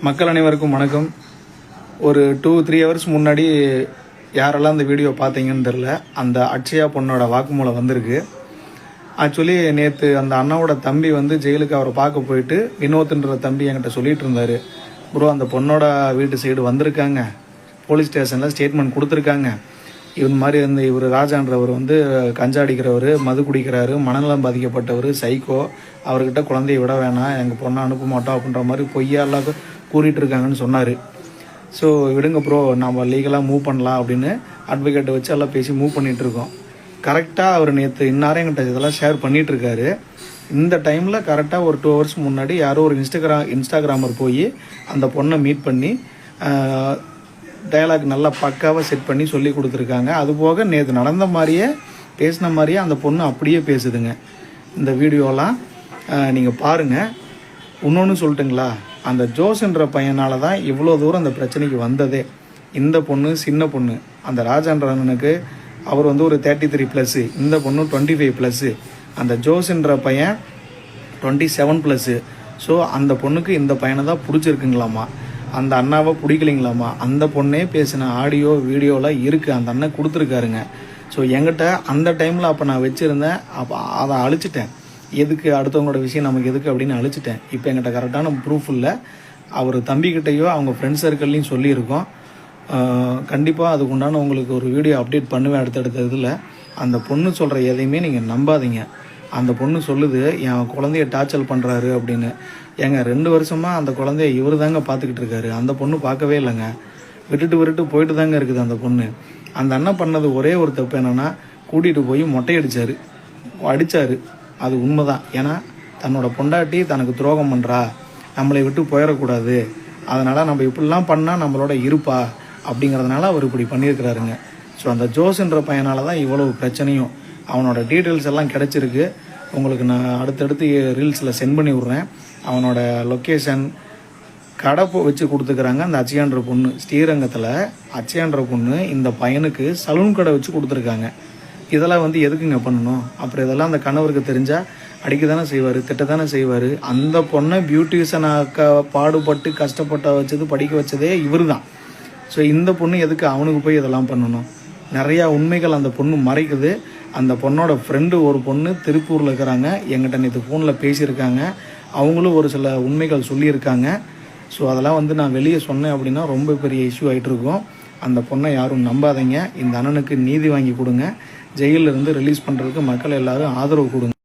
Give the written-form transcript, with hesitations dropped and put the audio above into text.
மக்கள் அனைவருக்கும் வணக்கம். ஒரு 2-3 ஹவர்ஸ் முன்னாடி யாரெல்லாம் அந்த வீடியோ பார்த்தீங்கன்னு தெரில, அந்த அட்சயா பொண்ணோட வாக்குமூலம் வந்திருக்கு. ஆக்சுவலி நேற்று அந்த அண்ணாவோட தம்பி வந்து ஜெயிலுக்கு அவரை பார்க்க போயிட்டு வினோத்ன்ற தம்பி என்கிட்ட சொல்லிட்டு இருந்தார், ப்ரோ அந்த பொண்ணோட வீட்டு சைடு வந்திருக்காங்க, போலீஸ் ஸ்டேஷனில் ஸ்டேட்மெண்ட் கொடுத்துருக்காங்க, இவர் ராஜான்றவர் வந்து கஞ்சா அடிக்கிறவர், மது குடிக்கிறாரு, மனநலம் பாதிக்கப்பட்டவர், சைக்கோ, அவர்கிட்ட குழந்தைய விட வேணாம், எங்கள் பொண்ணை அனுப்ப மாட்டோம் அப்படின்ற மாதிரி பொய்யாலாம் கூறிட்டு இருக்காங்கன்னு சொன்னார். ஸோ விடுங்க ப்ரோ, நம்ம லீகலாக மூவ் பண்ணலாம் அப்படின்னு அட்வொகேட்டை வச்சு எல்லாம் பேசி மூவ் பண்ணிகிட்ருக்கோம். கரெக்டாக அவர் நேற்று இன்னாரே என்கிட்ட இதெல்லாம் ஷேர் பண்ணிகிட்ருக்காரு. இந்த டைமில் கரெக்டாக ஒரு 2 ஹவர்ஸ் முன்னாடி யாரோ ஒரு இன்ஸ்டாகிராமர் போய் அந்த பொண்ணை மீட் பண்ணி டயலாக் நல்லா பக்காவாக செட் பண்ணி சொல்லி கொடுத்துருக்காங்க. அதுபோக நேற்று நடந்த மாதிரியே பேசின மாதிரியே அந்த பொண்ணு அப்படியே பேசுதுங்க. இந்த வீடியோலாம் நீங்கள் பாருங்கள். இன்னொன்று சொல்லட்டுங்களா, அந்த ஜோஸ்ன்ற பையனால தான் இவ்வளோ தூரம் அந்த பிரச்சனைக்கு வந்ததே. இந்த பொண்ணு சின்ன பொண்ணு, அந்த ராஜான்றனுக்கு அவர் வந்து ஒரு 33+, இந்த பொண்ணு 25+, அந்த ஜோஸ்ன்ற பையன் 27+. ஸோ அந்த பொண்ணுக்கு இந்த பையனை தான் பிடிச்சிருக்குங்களாமா, அந்த அண்ணாவை பிடிக்கலிங்களாமா. அந்த பொண்ணே பேசின ஆடியோ வீடியோலாம் இருக்குது, அந்த அண்ணன் கொடுத்துருக்காருங்க. ஸோ என்கிட்ட அந்த டைமில் அப்போ நான் வச்சுருந்தேன், அப்போ அதை அழிச்சிட்டேன். எதுக்கு அடுத்தவங்களோட விஷயம் நமக்கு எதுக்கு அப்படின்னு அழிச்சிட்டேன். இப்போ என்கிட்ட கரெக்டான ப்ரூஃப் இல்லை. அவர் தம்பிக்கிட்டையோ அவங்க ஃப்ரெண்ட்ஸ் சர்க்கிள்லையும் சொல்லியிருக்கோம். கண்டிப்பாக அதுக்கு உண்டான உங்களுக்கு ஒரு வீடியோ அப்டேட் பண்ணுவேன் அடுத்தடுத்த இதில். அந்த பொண்ணு சொல்கிற எதையுமே நீங்கள் நம்பாதீங்க. அந்த பொண்ணு சொல்லுது என் குழந்தைய டார்ச்சர் பண்ணுறாரு அப்படின்னு. ஏங்க 2 வருஷமாக அந்த குழந்தைய இவர் தாங்க பார்த்துக்கிட்டு இருக்காரு, அந்த பொண்ணு பார்க்கவே இல்லைங்க. விட்டுட்டு போயிட்டு தாங்க இருக்குது அந்த பொண்ணு. அந்த அண்ணன் பண்ணது ஒரே ஒரு தப்பு என்னென்னா, கூட்டிகிட்டு போய் மொட்டை அடித்தார். அது உண்மைதான். ஏன்னா தன்னோட பொண்டாட்டி தனக்கு துரோகம் பண்ணுறா, நம்மளை விட்டு போயிடக்கூடாது, அதனால் நம்ம இப்படிலாம் பண்ணால் நம்மளோட இருப்பா அப்படிங்கிறதுனால அவர் இப்படி பண்ணியிருக்கிறாருங்க. ஸோ அந்த ஜோஸ்ன்ற பையனால தான் இவ்வளவு பிரச்சனையும். அவனோட டீட்டெயில்ஸ் எல்லாம் கிடச்சிருக்கு. உங்களுக்கு நான் அடுத்தடுத்து ரீல்ஸில் சென்ட் பண்ணி விட்றேன். அவனோட லொக்கேஷன், கடை வச்சு கொடுத்துக்கிறாங்க. அந்த அச்சையான்ற பொண்ணு ஸ்ரீரங்கத்தில், அச்சையான்ற பொண்ணு இந்த பையனுக்கு சலூன் கடை வச்சு கொடுத்துருக்காங்க. இதெல்லாம் வந்து எதுக்குங்க பண்ணணும்? அப்புறம் இதெல்லாம் அந்த கணவருக்கு தெரிஞ்சால் அடிக்க தானே செய்வார், திட்ட தானே செய்வார். அந்த பொண்ணை பியூட்டிஷனாக்க பாடுபட்டு கஷ்டப்பட்ட வச்சது, படிக்க வச்சதே இவர் தான். ஸோ இந்த பொண்ணு எதுக்கு அவனுக்கு போய் இதெல்லாம் பண்ணணும்? நிறையா உண்மைகள் அந்த பொண்ணு மறைக்குது. அந்த பொண்ணோட ஃப்ரெண்டு ஒரு பொண்ணு திருப்பூரில் இருக்கிறாங்க, எங்கிட்ட நேற்று ஃபோனில் பேசியிருக்காங்க. அவங்களும் ஒரு சில உண்மைகள் சொல்லியிருக்காங்க. ஸோ அதெல்லாம் வந்து நான் வெளியே சொன்னேன் அப்படின்னா ரொம்ப பெரிய இஷ்யூ ஆகிட்டு இருக்கும். அந்த பொண்ணை யாரும் நம்பாதீங்க. இந்த அண்ணனுக்கு நீதி வாங்கி கொடுங்க. ஜெயிலிருந்து ரிலீஸ் பண்ணுறதுக்கு மக்கள் எல்லாரும் ஆதரவு கொடுங்க.